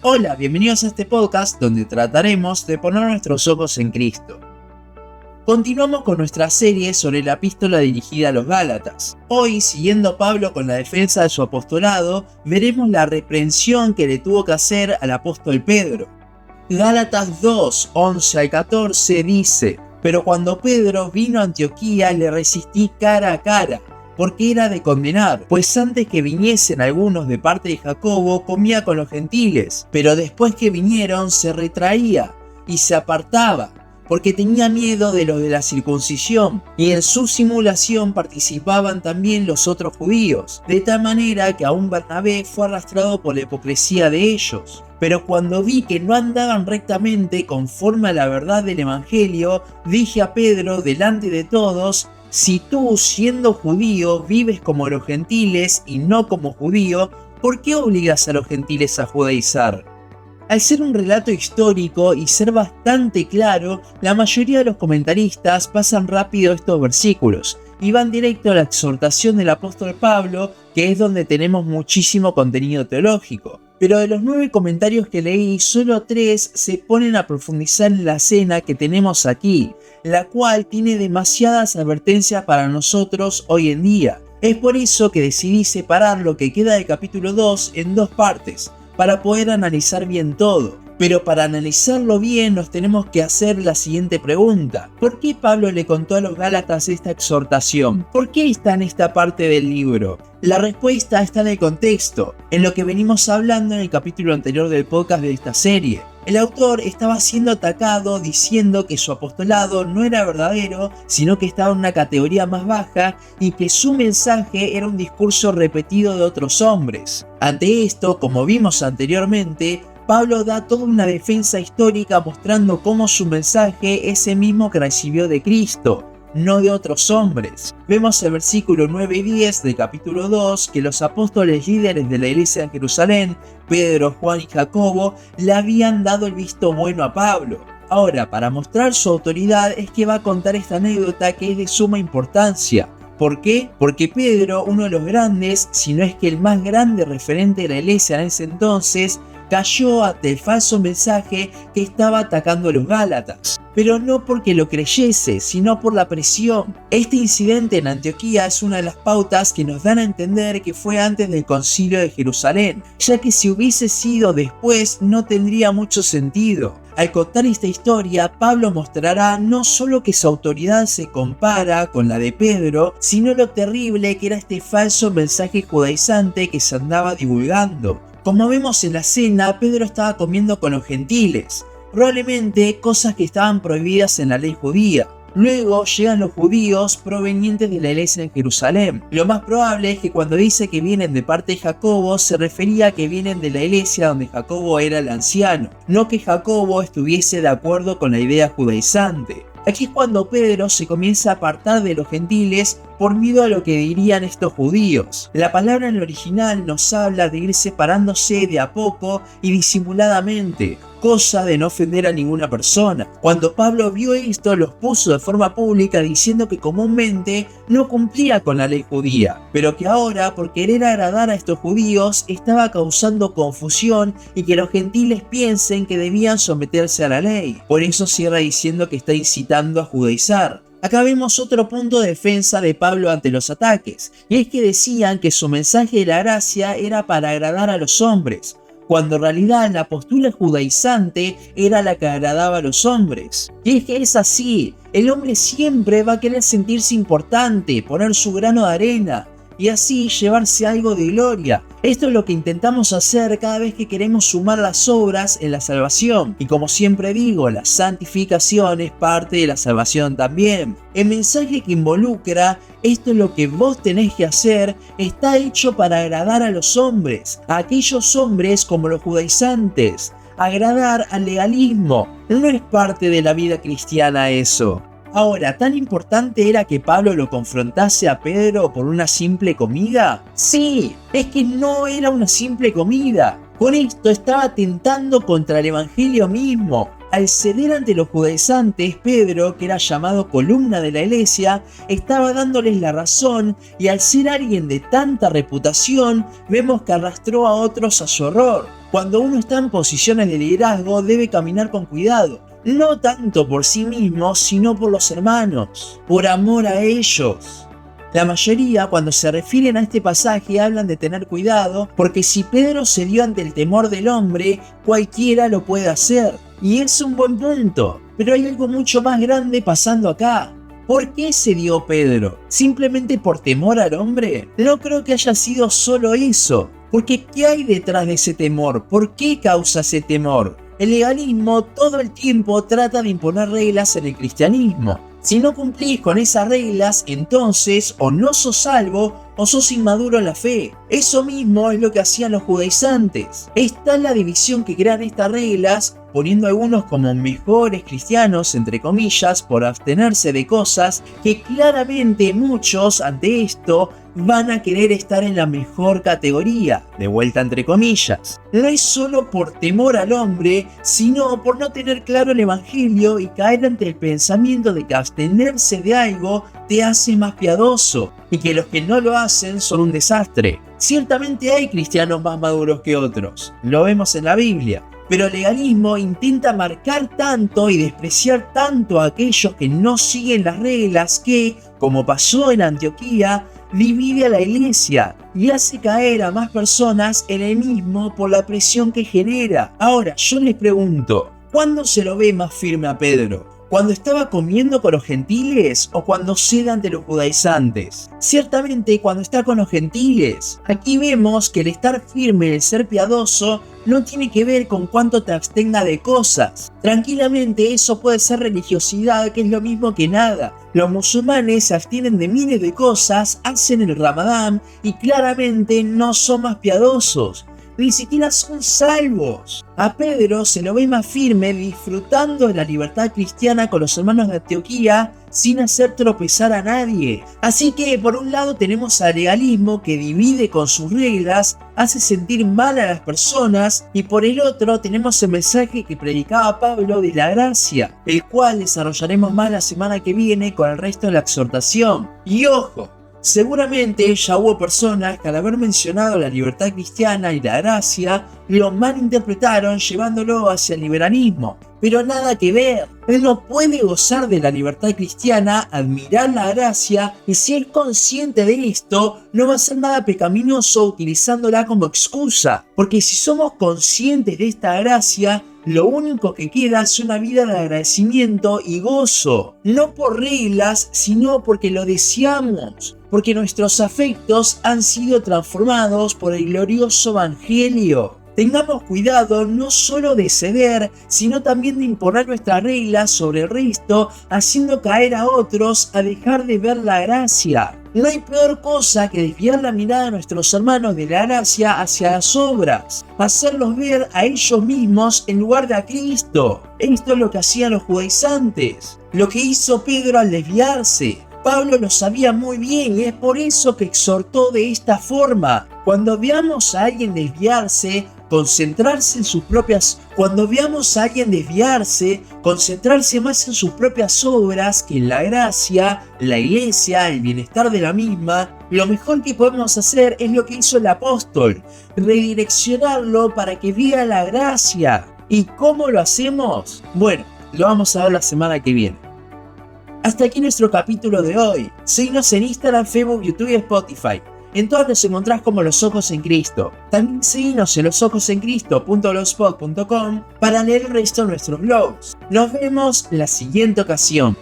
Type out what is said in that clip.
Hola, bienvenidos a este podcast donde trataremos de poner nuestros ojos en Cristo. Continuamos con nuestra serie sobre la epístola dirigida a los Gálatas. Hoy, siguiendo a Pablo con la defensa de su apostolado, veremos la reprensión que le tuvo que hacer al apóstol Pedro. Gálatas 2, 11 al 14 dice: Pero cuando Pedro vino a Antioquía le resistí cara a cara, porque era de condenar, pues antes que viniesen algunos de parte de Jacobo comía con los gentiles, pero después que vinieron se retraía y se apartaba, porque tenía miedo de los de la circuncisión, y en su simulación participaban también los otros judíos, de tal manera que aún Bernabé fue arrastrado por la hipocresía de ellos. Pero cuando vi que no andaban rectamente conforme a la verdad del evangelio, dije a Pedro delante de todos: si tú, siendo judío, vives como los gentiles y no como judío, ¿por qué obligas a los gentiles a judaizar? Al ser un relato histórico y ser bastante claro, la mayoría de los comentaristas pasan rápido estos versículos y van directo a la exhortación del apóstol Pablo, que es donde tenemos muchísimo contenido teológico. Pero de los 9 comentarios que leí, solo 3 se ponen a profundizar en la escena que tenemos aquí, la cual tiene demasiadas advertencias para nosotros hoy en día. Es por eso que decidí separar lo que queda del capítulo 2 en 2 partes, para poder analizar bien todo. Pero para analizarlo bien nos tenemos que hacer la siguiente pregunta: ¿por qué Pablo le contó a los Gálatas esta exhortación? ¿Por qué está en esta parte del libro? La respuesta está en el contexto, en lo que venimos hablando en el capítulo anterior del podcast de esta serie. El autor estaba siendo atacado diciendo que su apostolado no era verdadero, sino que estaba en una categoría más baja y que su mensaje era un discurso repetido de otros hombres. Ante esto, como vimos anteriormente, Pablo da toda una defensa histórica mostrando cómo su mensaje es el mismo que recibió de Cristo, no de otros hombres. Vemos el versículo 9 y 10 del capítulo 2 que los apóstoles líderes de la iglesia en Jerusalén, Pedro, Juan y Jacobo, le habían dado el visto bueno a Pablo. Ahora, para mostrar su autoridad es que va a contar esta anécdota que es de suma importancia. ¿Por qué? Porque Pedro, uno de los grandes, si no es que el más grande referente de la iglesia en ese entonces, cayó ante el falso mensaje que estaba atacando a los Gálatas. Pero no porque lo creyese, sino por la presión. Este incidente en Antioquía es una de las pautas que nos dan a entender que fue antes del Concilio de Jerusalén, ya que si hubiese sido después no tendría mucho sentido. Al contar esta historia, Pablo mostrará no solo que su autoridad se compara con la de Pedro, sino lo terrible que era este falso mensaje judaizante que se andaba divulgando. Como vemos en la escena, Pedro estaba comiendo con los gentiles, probablemente cosas que estaban prohibidas en la ley judía. Luego llegan los judíos provenientes de la iglesia en Jerusalén. Lo más probable es que cuando dice que vienen de parte de Jacobo, se refería a que vienen de la iglesia donde Jacobo era el anciano, no que Jacobo estuviese de acuerdo con la idea judaizante. Aquí es cuando Pedro se comienza a apartar de los gentiles por miedo a lo que dirían estos judíos. La palabra en el original nos habla de ir separándose de a poco y disimuladamente, cosa de no ofender a ninguna persona. Cuando Pablo vio esto, los puso de forma pública diciendo que comúnmente no cumplía con la ley judía, pero que ahora, por querer agradar a estos judíos, estaba causando confusión y que los gentiles piensen que debían someterse a la ley. Por eso cierra diciendo que está incitando a judaizar. Acá vemos otro punto de defensa de Pablo ante los ataques, y es que decían que su mensaje de la gracia era para agradar a los hombres, cuando en realidad la postura judaizante era la que agradaba a los hombres. Y es que es así, el hombre siempre va a querer sentirse importante, poner su grano de arena, y así llevarse algo de gloria. Esto es lo que intentamos hacer cada vez que queremos sumar las obras en la salvación. Y como siempre digo, la santificación es parte de la salvación también. El mensaje que involucra esto es lo que vos tenés que hacer, está hecho para agradar a los hombres, a aquellos hombres como los judaizantes. Agradar al legalismo. No es parte de la vida cristiana eso. Ahora, ¿tan importante era que Pablo lo confrontase a Pedro por una simple comida? Sí, es que no era una simple comida. Con esto estaba atentando contra el evangelio mismo. Al ceder ante los judaizantes, Pedro, que era llamado columna de la iglesia, estaba dándoles la razón, y al ser alguien de tanta reputación, vemos que arrastró a otros a su horror. Cuando uno está en posiciones de liderazgo debe caminar con cuidado, no tanto por sí mismo, sino por los hermanos, por amor a ellos. La mayoría, cuando se refieren a este pasaje, hablan de tener cuidado, porque si Pedro se dio ante el temor del hombre, cualquiera lo puede hacer. Y es un buen punto, pero hay algo mucho más grande pasando acá. ¿Por qué se dio Pedro? ¿Simplemente por temor al hombre? No creo que haya sido solo eso, porque ¿qué hay detrás de ese temor? ¿Por qué causa ese temor? El legalismo todo el tiempo trata de imponer reglas en el cristianismo. Si no cumplís con esas reglas, entonces o no sos salvo o sos inmaduro en la fe. Eso mismo es lo que hacían los judaizantes. Esta es la división que crean estas reglas, poniendo a algunos como mejores cristianos, entre comillas, por abstenerse de cosas que claramente muchos ante esto van a querer estar en la mejor categoría, de vuelta entre comillas. No es solo por temor al hombre, sino por no tener claro el evangelio y caer ante el pensamiento de que abstenerse de algo te hace más piadoso y que los que no lo hacen son un desastre. Ciertamente hay cristianos más maduros que otros, lo vemos en la Biblia. Pero el legalismo intenta marcar tanto y despreciar tanto a aquellos que no siguen las reglas que, como pasó en Antioquía, divide a la iglesia y hace caer a más personas en el mismo por la presión que genera. Ahora, yo les pregunto, ¿cuándo se lo ve más firme a Pedro? ¿Cuando estaba comiendo con los gentiles o cuando cede ante los judaizantes? Ciertamente cuando está con los gentiles. Aquí vemos que el estar firme, el ser piadoso, no tiene que ver con cuánto te abstenga de cosas. Tranquilamente eso puede ser religiosidad, que es lo mismo que nada. Los musulmanes se abstienen de miles de cosas, hacen el Ramadán y claramente no son más piadosos. Ni siquiera son salvos. A Pedro se lo ve más firme disfrutando de la libertad cristiana con los hermanos de Antioquía sin hacer tropezar a nadie. Así que por un lado tenemos al legalismo que divide con sus reglas, hace sentir mal a las personas, y por el otro tenemos el mensaje que predicaba Pablo de la gracia, el cual desarrollaremos más la semana que viene con el resto de la exhortación. Y ojo, seguramente ya hubo personas que al haber mencionado la libertad cristiana y la gracia, lo malinterpretaron llevándolo hacia el liberalismo. Pero nada que ver. Uno puede gozar de la libertad cristiana, admirar la gracia, y si es consciente de esto, no va a ser nada pecaminoso utilizándola como excusa. Porque si somos conscientes de esta gracia, lo único que queda es una vida de agradecimiento y gozo. No por reglas, sino porque lo deseamos. Porque nuestros afectos han sido transformados por el glorioso evangelio. Tengamos cuidado no solo de ceder, sino también de imponer nuestras reglas sobre el resto, haciendo caer a otros a dejar de ver la gracia. No hay peor cosa que desviar la mirada de nuestros hermanos de la gracia hacia las obras, hacerlos ver a ellos mismos en lugar de a Cristo. Esto es lo que hacían los judaizantes, lo que hizo Pedro al desviarse. Pablo lo sabía muy bien y es por eso que exhortó de esta forma. Cuando veamos a alguien desviarse, concentrarse más en sus propias obras que en la gracia, la iglesia, el bienestar de la misma, lo mejor que podemos hacer es lo que hizo el apóstol, redireccionarlo para que viva la gracia. ¿Y cómo lo hacemos? Bueno, lo vamos a ver la semana que viene. Hasta aquí nuestro capítulo de hoy. Síguenos en Instagram, Facebook, YouTube y Spotify. En todas nos encontrás como Los Ojos en Cristo. También síguenos en losojosencristo.blogspot.com para leer el resto de nuestros blogs. Nos vemos la siguiente ocasión.